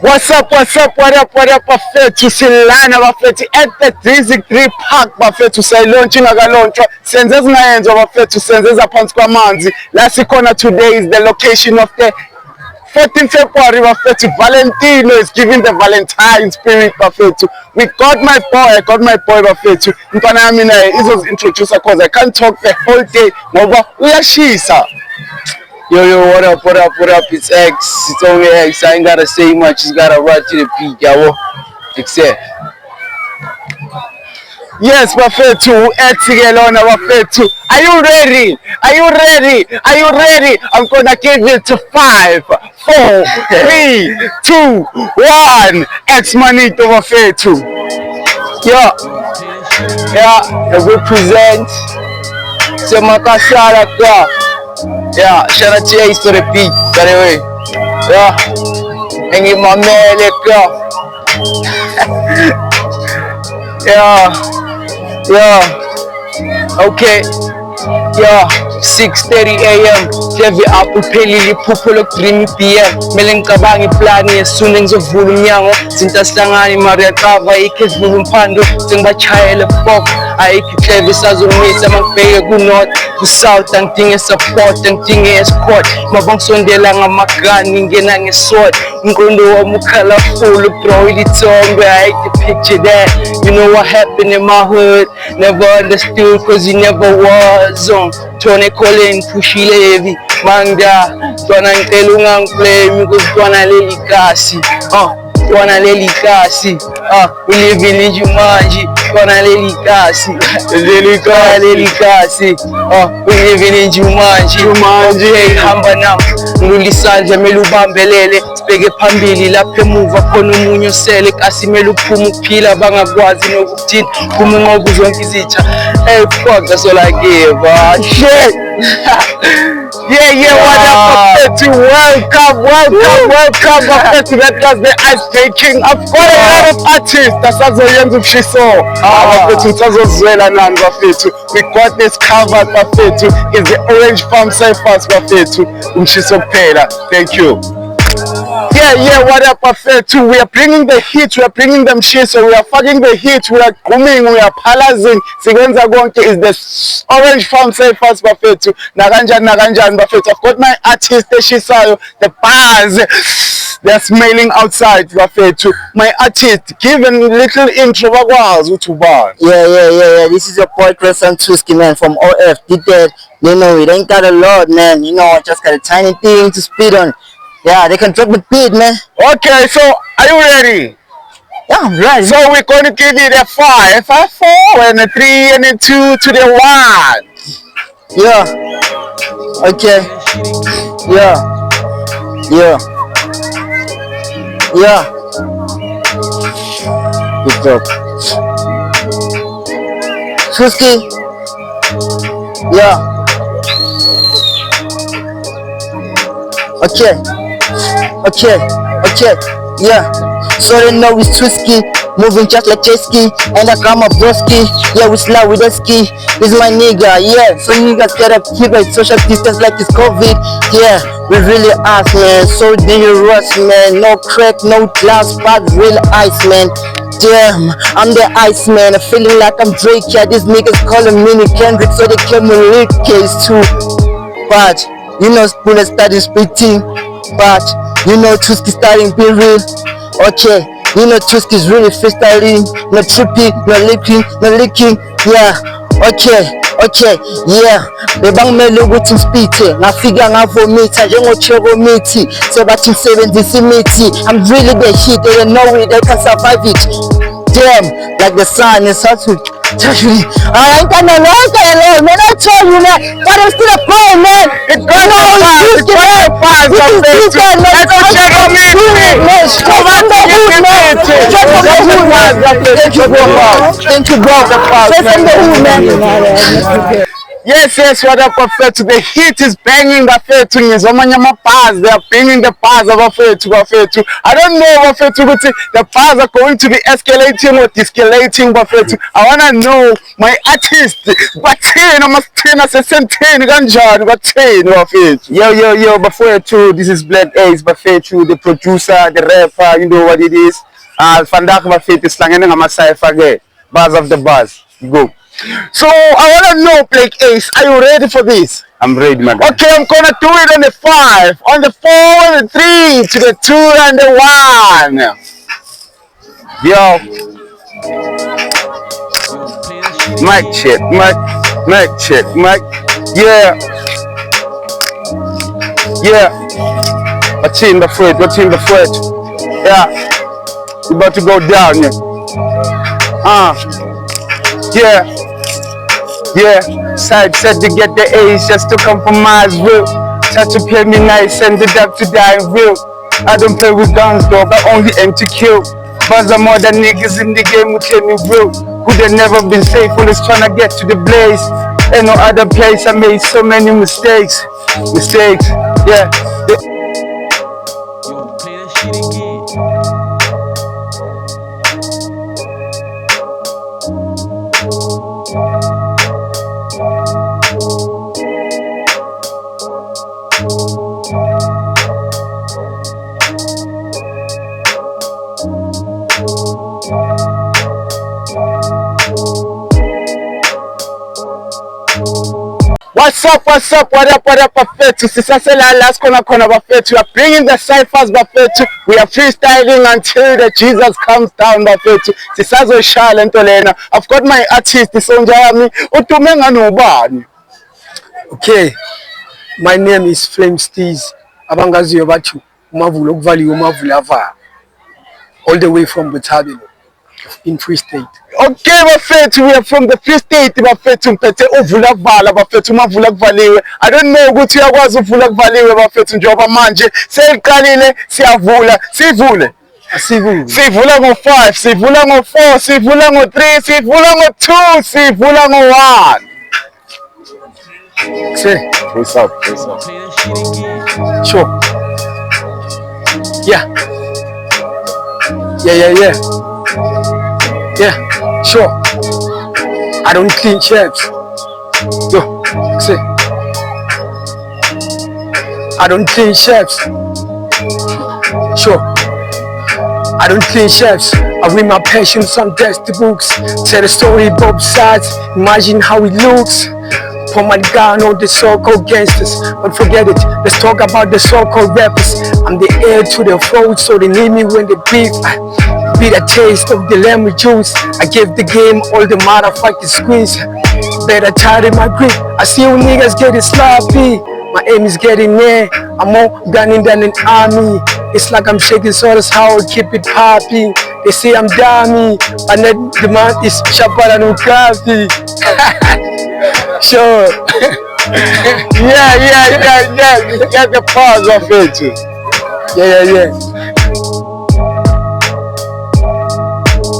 What's up, bafethu silana bafethu at the Drieziek 3 Park bafethu sayilontsha ingakalontsha senze ezingayenziwa bafethu senze ezaphansi kwamanzi la sikhona. Today is the location of the 14th February bafethu. Valentino is giving the Valentine spirit bafethu. I got my boy bafethu. Mntwana yami naye izozintroduce cause I can't talk the whole day ngoba uyashisa. Yo, what up? It's X. It's only X. I ain't gotta say much. Just gotta run to the beat, yo. Except. Yes, bafethu. X Gelona, bafethu. Are you ready? I'm gonna give it to 5, 4, 3, 2, 1. X Manito, bafethu. Yeah, I represent. Semakasara kwa. Yeah, shout out to Ace to the beat, by the way. Yeah, and get my man, let go. Okay. 6:30 a.m. Heavy apple peli liphupho lokudream PM. Mele ngicabanga iplani yesune ngizovula umnyango. Sintahlangani Maria Kava ikhezivula umphando. Sengibachayela pop. Ayikho clever sazomisa mangibheke ku north ku south angidinge support angidinge escort. Mabangisondela ngamagani ngena ngesword. Umqondo wami ukhalaful bro ilithombe. I hate the picture that. You know what happened in my hood. Never understood cause you never was on. Tone calling pushile heavy manga twana ngicela ungangiblame cause twana leli kasi twana leli kasi we live in Jumanji twana leli kasi leli kasi we live in Jumanji hey hamba nami ngulisanja mele ubambelele sibeke phambili lapha emuva khona umunye usele kasi mele uphuma ukuphila bangakwazi nokuthini kuma ngoba zonke izitha hey fuck that's all I give shit. Yeah, what up, bafethu? Welcome, bafethu. That was the ice breaking. I've got a lot of artists that's azoyenza ubushiso. Bafethu sazozwela nani bafethu. We got this covered bafethu. Is the Orange Farm Cyphers bafethu. Umshiso kuphela. Thank you. Yeah, what up, bafethu? We are bringing the heat, we are bringing them shit, so we are fucking the heat, we are grooming, we are palazing. Sikwenza konke is the Orange Farm Cyphers bafethu. Nakanjani bafethu. I've got my artist, the shisayo, the bars. They're smelling outside bafethu. My artist, give a little intro bakwazi ukuthi ubani. Yeah. This is your boy Grandson Drieziek, man, from OF. Did that. You know, it ain't got a lot, man. You know, I just got a tiny thing to speed on. Yeah, they can drop the beat, man. Okay, so are you ready? Yeah, I'm ready. So we're going to give it a 5, 4, and a 3, and a 2 to the 1. Yeah. Okay. Yeah. Good job. Drieziek. Yeah. Okay, yeah. So they know it's Drieziek, moving just like J-ski, and I got my broski. Yeah, we slide with that ski. This is my nigga, yeah. So niggas gotta keep it social distance like it's COVID. Yeah, we really ask, man. So dangerous, man. No crack, no glass, but real ice, man. Damn, I'm the ice man. I'm feeling like I'm Drake. Yeah, these niggas calling me Kendrick, so they came with lead case too. But you know, bullets starting spitting. But you know, Drieziek starting be real. Okay, you know, Drieziek is really freestyling, no tripping, no licking. Yeah, okay, yeah. Bebang mele ukuthi ngispithe, ngafika ngavomita njengochego mithi, sebathi ngisebenzisa imithi. I'm really the hit, they don't know it, they can survive it. Damn, like the sun is hot to touch me. I ain't got no longer alone, man. I told you, man. But I'm still a pro, man. It's going to Let's go check on me, man. Straight from the hood, man. Straight from the hood, man. Thank you, bro. Straight from the hood, man. Yes, what up, bafethu? The heat is banging, bafethu. Ngizomanya bars, they are banging the bars, bafethu. I don't know, bafethu, but the bars are going to be escalating or de-escalating, bafethu. I wanna know my artist, bathini, amasithini asesenteni kanjani, bathini, bafethu. Yo, bafethu, this is Black Ace, bafethu, the producer, the rapper, you know what it is. Vandaag, bafethu, sihlangene ngama-Cyphers ke. Bars of the bars, go. So I wanna know, Black Ace, are you ready for this? I'm ready, my guy. Okay, I'm gonna do it on the 5, on the 4, on the 3, to the 2, and the 1. Yo. Mic check, mic check, mic. Yeah. What's in the foot? Yeah. We about to go down, yeah. Side said to get the A's just to compromise real. Tried to play me nice, ended up to die real. I don't play with guns though, but only aim to kill. Buzz are more than niggas in the game who tell me real. Who they never been safe when it's trying to get to the blaze. Ain't no other place, I made so many mistakes, yeah. Yo, play that shit again. What's up, what up, bafethu? Sisasela last corner, bafethu. We are bringing the Cyphers, bafethu. We are freestyling until the Jesus comes down, bafethu. Sisazoshaya into lena. I've got my artist, Sonja yami. Udume ngani? Okay, my name is Flamesteez. Abangaziyo bathi umavula okuvaliwe umavula avala. All the way from Butabelo in Free State. Okay, bafethu, we are from the Free State, bafethu. Mphethe uvula kuvala, bafethu, umavula kuvaliwe. I don't know ukuthi uyakwazi uvula kuvaliwe, bafethu, njengoba manje seliqalile siyavula, sivule. Sivula ngo-5, sivula ngo-4, sivula ngo-3, sivula ngo-2, sivula ngo-1. Say, What's up? Play that shit again. sure. Yeah, sure. I don't clean shelves. Yo, say, I don't clean shelves. Sure. I don't clean shelves. I read my passions on dusty books. Tell the story both sides. Imagine how it looks. Put my gun on the so-called gangsters, but forget it. Let's talk about the so-called rappers. I'm the heir to the throne, so they need me when they beef. Be the taste of the lemon juice. I give the game all the motherfucking squeeze. Better tighten my grip. I see you niggas getting sloppy. My aim is getting there. I'm more gunning than an army. It's like I'm shaking sodas, how I keep it popping. They say I'm dummy, but net demand is sharper than coffee. Sure. Yeah. Get the pause of it. Yeah.